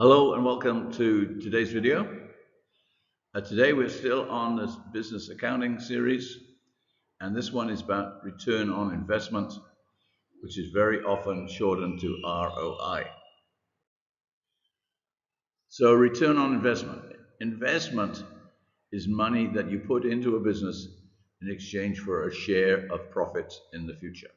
Hello and welcome to today's video. Today we're still on this business accounting series, and this one is about return on investment, which is very often shortened to ROI. So return on investment. Investment is money that you put into a business in exchange for a share of profits in the future.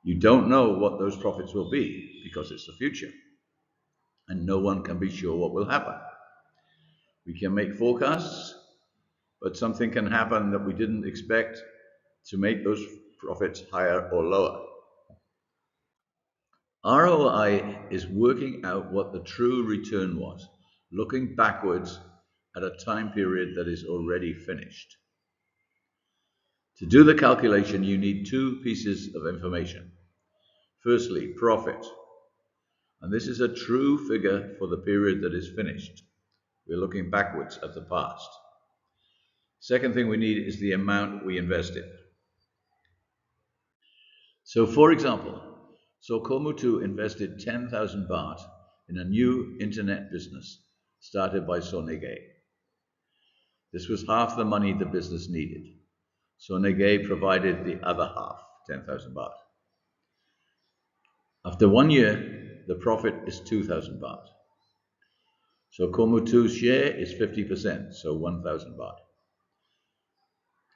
You don't know what those profits will be because it's the future, and no one can be sure what will happen. We can make forecasts, but something can happen that we didn't expect to make those profits higher or lower. ROI is working out what the true return was, looking backwards at a time period that is already finished. To do the calculation, you need two pieces of information. Firstly, profit. And this is a true figure for the period that is finished. We're looking backwards at the past. Second thing we need is the amount we invested. So for example, Sokomutu invested 10,000 baht in a new internet business started by Sonege. This was half the money the business needed. Sonege provided the other half, 10,000 baht. After 1 year, the profit is 2,000 baht. Sokomutu's share is 50%, so 1,000 baht.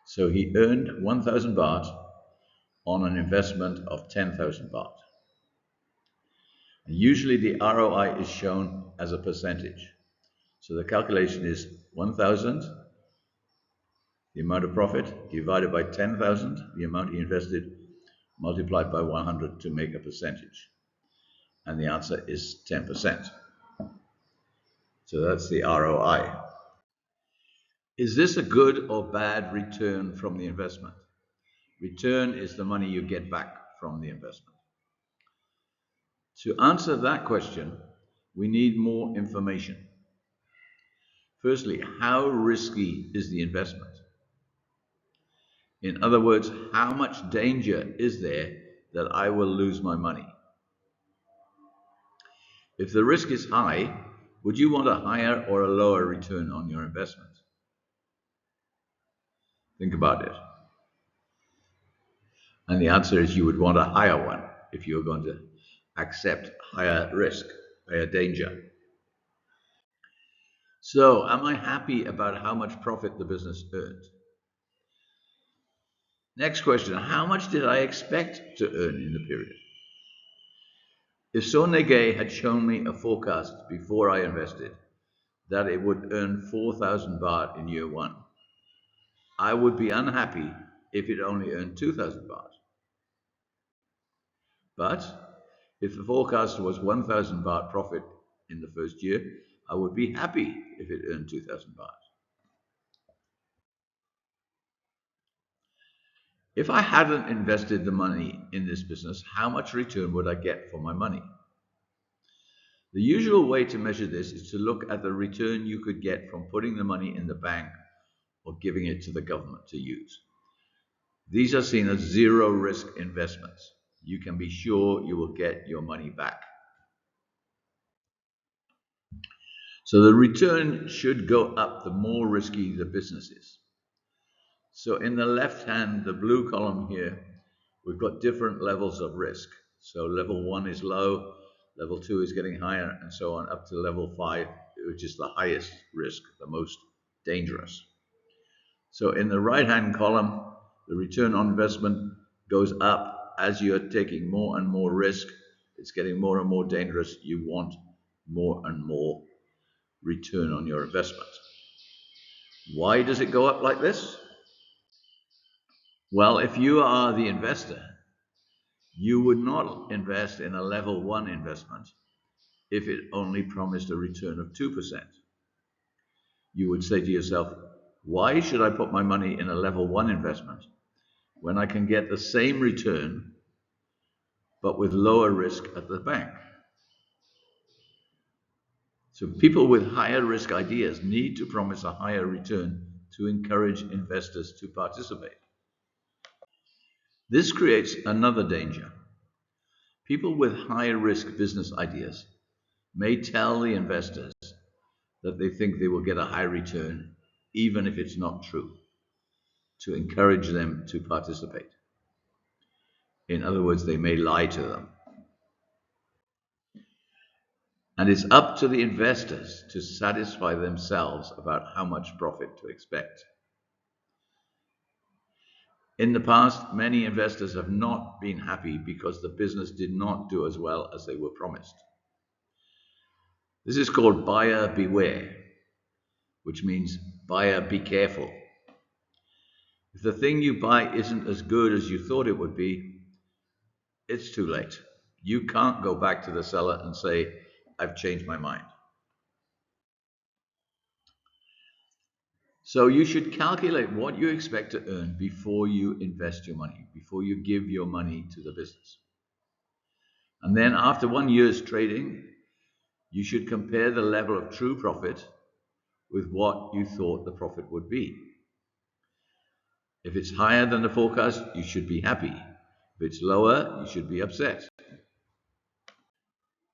So he earned 1,000 baht on an investment of 10,000 baht. And usually the ROI is shown as a percentage. So the calculation is 1,000, the amount of profit, divided by 10,000, the amount he invested, multiplied by 100 to make a percentage. And the answer is 10%. So that's the ROI. Is this a good or bad return from the investment? Return is the money you get back from the investment. To answer that question, we need more information. Firstly, how risky is the investment? In other words, how much danger is there that I will lose my money? If the risk is high, would you want a higher or a lower return on your investment? Think about it. And the answer is you would want a higher one if you're going to accept higher risk, higher danger. So, am I happy about how much profit the business earned? Next question, how much did I expect to earn in the period? If Sonege had shown me a forecast before I invested that it would earn 4,000 baht in year one, I would be unhappy if it only earned 2,000 baht. But if the forecast was 1,000 baht profit in the first year, I would be happy if it earned 2,000 baht. If I hadn't invested the money in this business, how much return would I get for my money? The usual way to measure this is to look at the return you could get from putting the money in the bank or giving it to the government to use. These are seen as zero risk investments. You can be sure you will get your money back. So the return should go up the more risky the business is. So in the left hand, the blue column here, we've got different levels of risk. So level 1 is low, level 2 is getting higher, and so on up to level 5, which is the highest risk, the most dangerous. So in the right hand column, the return on investment goes up as you're taking more and more risk. It's getting more and more dangerous. You want more and more return on your investment. Why does it go up like this? Well, if you are the investor, you would not invest in a level 1 investment if it only promised a return of 2%. You would say to yourself, why should I put my money in a level 1 investment when I can get the same return but with lower risk at the bank? So people with higher risk ideas need to promise a higher return to encourage investors to participate. This creates another danger. People with high risk business ideas may tell the investors that they think they will get a high return, even if it's not true, to encourage them to participate. In other words, they may lie to them. And it's up to the investors to satisfy themselves about how much profit to expect. In the past, many investors have not been happy because the business did not do as well as they were promised. This is called buyer beware, which means buyer be careful. If the thing you buy isn't as good as you thought it would be, it's too late. You can't go back to the seller and say, I've changed my mind. So you should calculate what you expect to earn before you invest your money, before you give your money to the business. And then after 1 year's trading, you should compare the level of true profit with what you thought the profit would be. If it's higher than the forecast, you should be happy. If it's lower, you should be upset.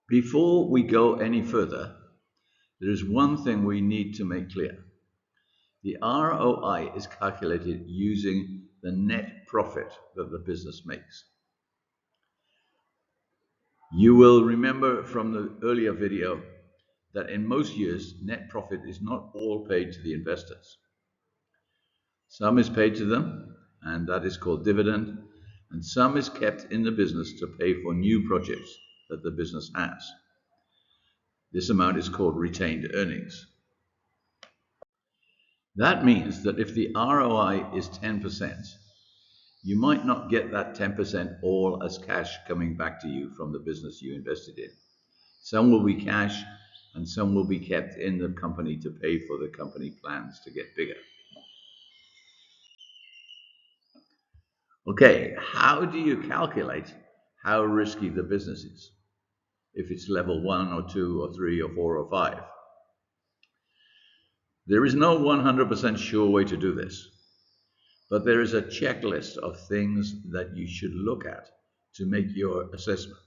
Before we go any further, there is one thing we need to make clear. The ROI is calculated using the net profit that the business makes. You will remember from the earlier video that in most years, net profit is not all paid to the investors. Some is paid to them, and that is called dividend, and some is kept in the business to pay for new projects that the business has. This amount is called retained earnings. That means that if the ROI is 10%, you might not get that 10% all as cash coming back to you from the business you invested in. Some will be cash, and some will be kept in the company to pay for the company plans to get bigger. Okay, how do you calculate how risky the business is? If it's level 1 or 2 or 3 or 4 or 5. There is no 100% sure way to do this, but there is a checklist of things that you should look at to make your assessment.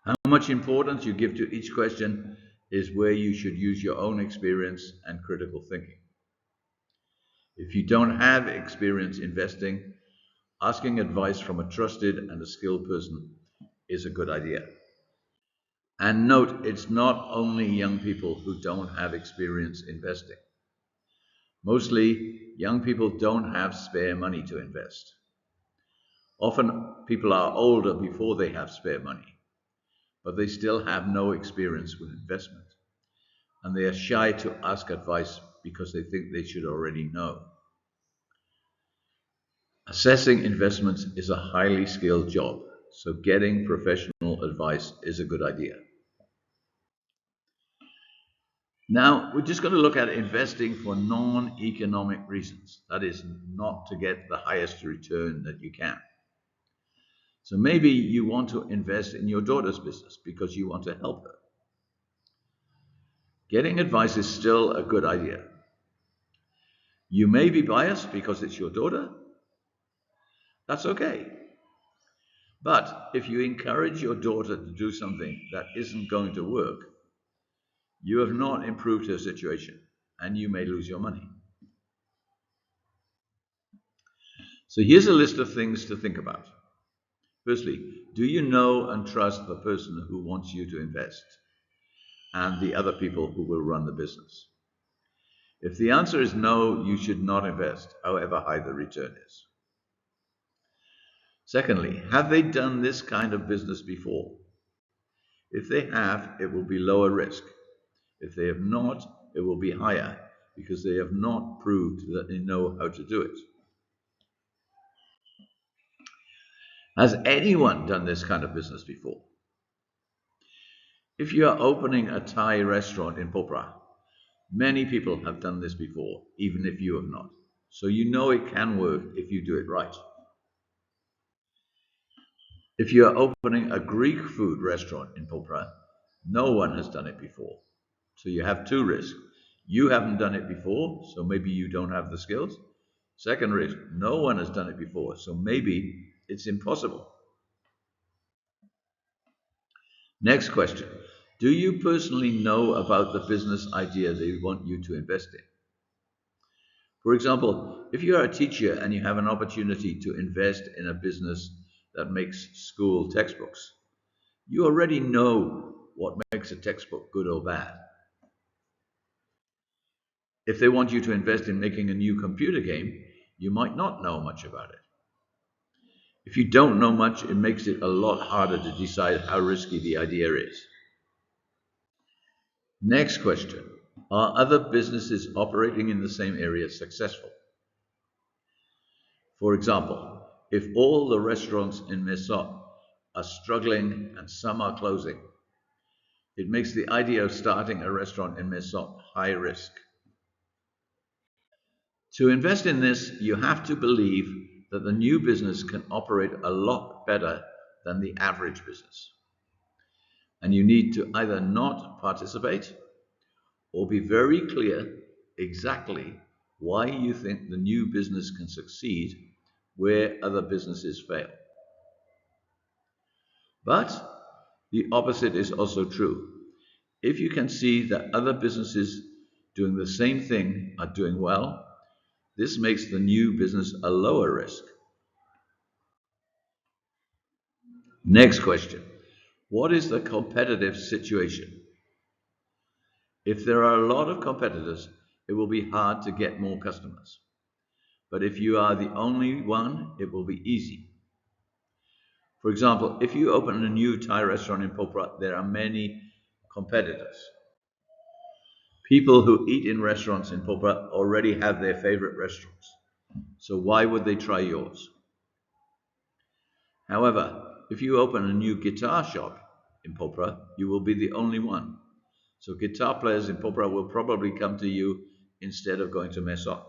How much importance you give to each question is where you should use your own experience and critical thinking. If you don't have experience investing, asking advice from a trusted and a skilled person is a good idea. And note, it's not only young people who don't have experience investing. Mostly, young people don't have spare money to invest. Often, people are older before they have spare money, but they still have no experience with investment. And they are shy to ask advice because they think they should already know. Assessing investments is a highly skilled job, so getting professional advice is a good idea. Now, we're just going to look at investing for non-economic reasons. That is, not to get the highest return that you can. So maybe you want to invest in your daughter's business because you want to help her. Getting advice is still a good idea. You may be biased because it's your daughter. That's okay. But if you encourage your daughter to do something that isn't going to work, you have not improved her situation and you may lose your money. So here's a list of things to think about. Firstly, do you know and trust the person who wants you to invest and the other people who will run the business? If the answer is no, you should not invest, however high the return is. Secondly, have they done this kind of business before? If they have, it will be lower risk. If they have not, it will be higher because they have not proved that they know how to do it. Has anyone done this kind of business before? If you are opening a Thai restaurant in Poprah, many people have done this before, even if you have not. So you know it can work if you do it right. If you are opening a Greek food restaurant in Poprah, no one has done it before. So you have two risks. You haven't done it before, so maybe you don't have the skills. Second risk, no one has done it before, so maybe it's impossible. Next question. Do you personally know about the business idea they want you to invest in? For example, if you are a teacher and you have an opportunity to invest in a business that makes school textbooks, you already know what makes a textbook good or bad. If they want you to invest in making a new computer game, you might not know much about it. If you don't know much, it makes it a lot harder to decide how risky the idea is. Next question. Are other businesses operating in the same area successful? For example, if all the restaurants in Mesot are struggling and some are closing, it makes the idea of starting a restaurant in Mesot high risk. To invest in this, you have to believe that the new business can operate a lot better than the average business. And you need to either not participate or be very clear exactly why you think the new business can succeed where other businesses fail. But the opposite is also true. If you can see that other businesses doing the same thing are doing well, this makes the new business a lower risk. Next question. What is the competitive situation? If there are a lot of competitors, it will be hard to get more customers. But if you are the only one, it will be easy. For example, if you open a new Thai restaurant in Popra, there are many competitors. People who eat in restaurants in Popra already have their favorite restaurants. So why would they try yours? However, if you open a new guitar shop in Popra, you will be the only one. So guitar players in Popra will probably come to you instead of going to Mesot.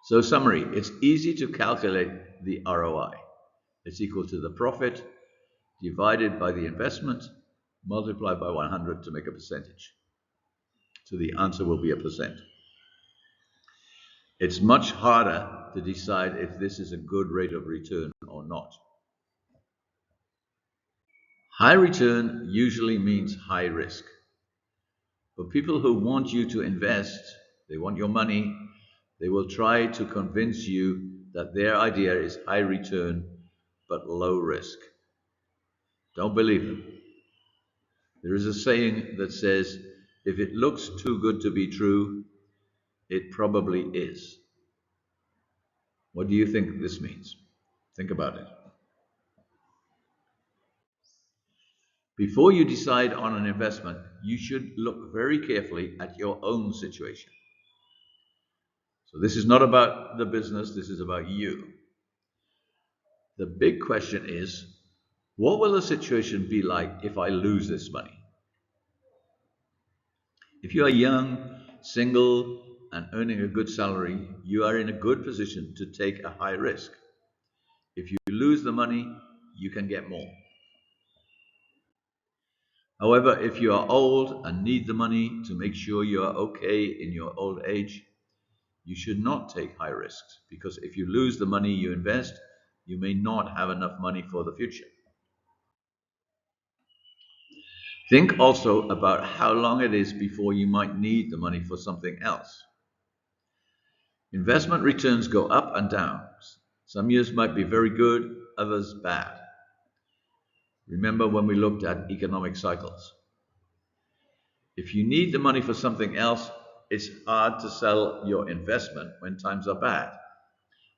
So summary, it's easy to calculate the ROI. It's equal to the profit divided by the investment multiplied by 100 to make a percentage. So the answer will be a percent. It's much harder to decide if this is a good rate of return or not. High return usually means high risk. For people who want you to invest, they want your money, they will try to convince you that their idea is high return but low risk. Don't believe them. There is a saying that says, if it looks too good to be true, it probably is. What do you think this means? Think about it. Before you decide on an investment, you should look very carefully at your own situation. So this is not about the business, this is about you. The big question is, what will the situation be like if I lose this money? If you are young, single, and earning a good salary, you are in a good position to take a high risk. If you lose the money, you can get more. However, if you are old and need the money to make sure you are okay in your old age, you should not take high risks because if you lose the money you invest, you may not have enough money for the future. Think also about how long it is before you might need the money for something else. Investment returns go up and down. Some years might be very good, others bad. Remember when we looked at economic cycles. If you need the money for something else, it's hard to sell your investment when times are bad,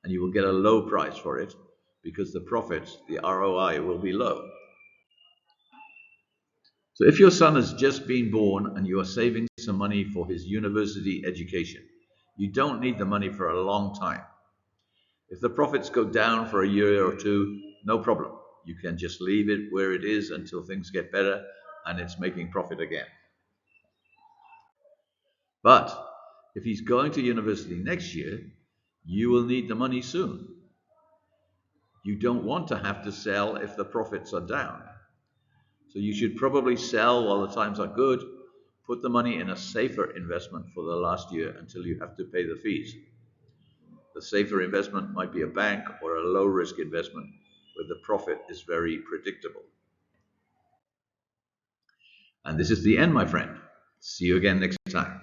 and you will get a low price for it because the profits, the ROI, will be low. So if your son has just been born and you are saving some money for his university education, you don't need the money for a long time. If the profits go down for a year or two, no problem. You can just leave it where it is until things get better and it's making profit again. But if he's going to university next year, you will need the money soon. You don't want to have to sell if the profits are down. So you should probably sell while the times are good, put the money in a safer investment for the last year until you have to pay the fees. The safer investment might be a bank or a low risk investment where the profit is very predictable. And this is the end, my friend. See you again next time.